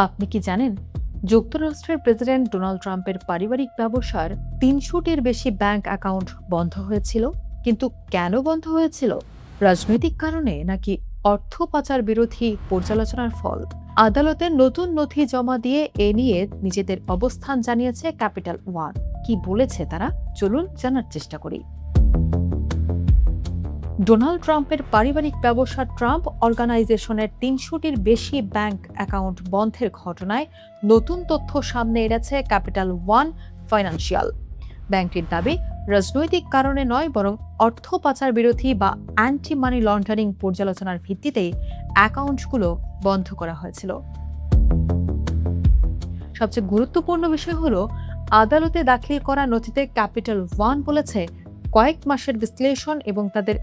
আপনি কি জানেন যুক্তরাষ্ট্রের প্রেসিডেন্ট ডোনাল্ড ট্রাম্পের পারিবারিক ব্যবসার ৩০০টির বেশি ব্যাংক অ্যাকাউন্ট বন্ধ হয়েছিল? কিন্তু কেন বন্ধ হয়েছিল? রাজনৈতিক কারণে নাকি অর্থ পাচার বিরোধী পর্যালোচনার ফল? আদালতে নতুন নথি জমা দিয়ে এ নিয়ে নিজেদের অবস্থান জানিয়েছে ক্যাপিটাল ওয়ান। কি বলেছে তারা? চলুন জানার চেষ্টা করি। ডোনাল্ড ট্রাম্পের পারিবারিক ব্যবসা ট্রাম্প অর্গানাইজেশনের ৩০০টির বেশি ব্যাংক অ্যাকাউন্ট বন্ধের ঘটনায় নতুন তথ্য সামনে এনেছে ক্যাপিটাল ওয়ান ফাইন্যান্সিয়াল। ব্যাংকটির দাবি, রাজনৈতিক কারণে নয় বরং অর্থ পাচার বিরোধী বা অ্যান্টি মানি লন্ডারিং পর্যালোচনার ভিত্তিতেই অ্যাকাউন্টগুলো বন্ধ করা হয়েছিল। সবচেয়ে গুরুত্বপূর্ণ বিষয় হলো, আদালতে দাখিল করা নথিতে ক্যাপিটাল ওয়ান বলেছে, কয়েক মাসের বিশ্লেষণ এবং তাদের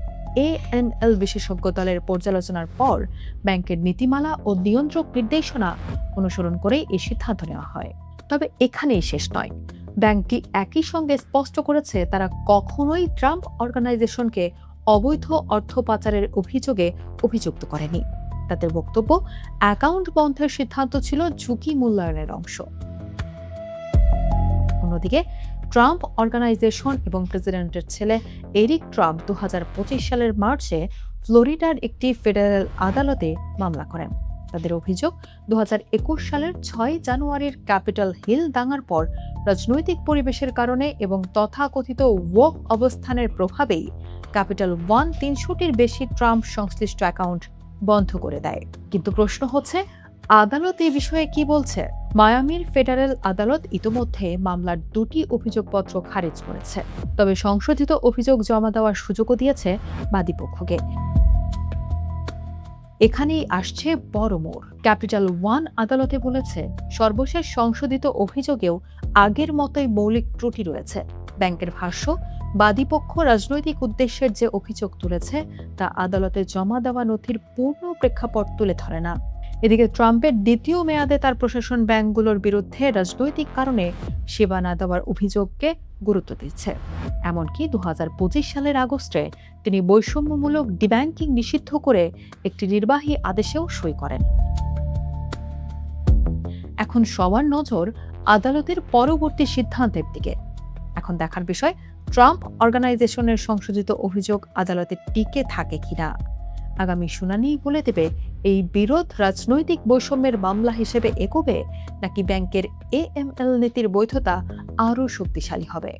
AML বিশেষজ্ঞ দলের পর্যালোচনার পর ব্যাংকের নীতিমালা ও নিয়ন্ত্রক নির্দেশনা অনুসরণ করে এই সিদ্ধান্ত নেওয়া হয়। তবে এখানেই শেষ নয়। ব্যাংকটি একই সঙ্গে স্পষ্ট করেছে তারা কখনোই ট্রাম্প অর্গানাইজেশনকে অবৈধ অর্থ পাচারের অভিযোগে অভিযুক্ত করেনি। তাদের বক্তব্য, অ্যাকাউন্ট বন্ধের সিদ্ধান্ত ছিল ঝুঁকি মূল্যায়নের অংশ। অন্যদিকে ট্রাম্প অর্গানাইজেশন এবং প্রেসিডেন্টের ছেলে এরিক ট্রাম্প ২০২৫ সালের মার্চে ফ্লোরিডার একটি ফেডারেল আদালতে মামলা করেন। তাদের অভিযোগ, ২০২১ সালের ৬ জানুয়ারির ক্যাপিটাল হিল দাঙ্গার পর রাজনৈতিক পরিবেশের কারণে এবং তথাকথিত ওয়ক অবস্থানের প্রভাবেই ক্যাপিটাল ওয়ান ৩০০টির বেশি ট্রাম্প সংশ্লিষ্ট অ্যাকাউন্ট বন্ধ করে দেয়। কিন্তু প্রশ্ন হচ্ছে, আদালত এই বিষয়ে কি বলছে? মায়ামির ফেডারেল আদালত ইতোমধ্যে মামলার ২টি অভিযোগপত্র খারিজ করেছে, তবে সংশোধিত অভিযোগ জমা দেওয়ার সুযোগও দিয়েছে বাদীপক্ষকে। এখানেই আসছে বড় মোড়। ক্যাপিটাল ওয়ান আদালতে বলেছে, সর্বশেষ সংশোধিত অভিযোগেও আগের মতোই মৌলিক ত্রুটি রয়েছে। ব্যাংকের ভাষ্য, বাদীপক্ষ রাজনৈতিক উদ্দেশ্যের যে অভিযোগ তুলেছে তা আদালতে জমা দেওয়া নথির পূর্ণ প্রেক্ষাপট তুলে ধরে না। এদিকে ট্রাম্পের দ্বিতীয় মেয়াদে তার প্রশাসন ব্যাংকগুলোর বিরুদ্ধে রাজনৈতিক কারণে সেবা না দেওয়ার অভিযোগকে গুরুত্ব দিচ্ছে। এমনকি ২০২৫ সালের আগস্টে তিনি বৈষম্যমূলক ডিব্যাংকিং নিষিদ্ধ করে একটি নির্বাহী আদেশেও সই করেন। এখন সবার নজর আদালতের পরবর্তী সিদ্ধান্তের দিকে। এখন দেখার বিষয়, ট্রাম্প অর্গানাইজেশনের সংশোধিত অভিযোগ আদালতে টিকে থাকে কিনা। আগামী শুনানি বলে দেবে এই বিরোধ রাজনৈতিক বৈষম্যের মামলা হিসেবে এগোবে নাকি ব্যাংকের AML নীতির বৈধতা আরও শক্তিশালী হবে।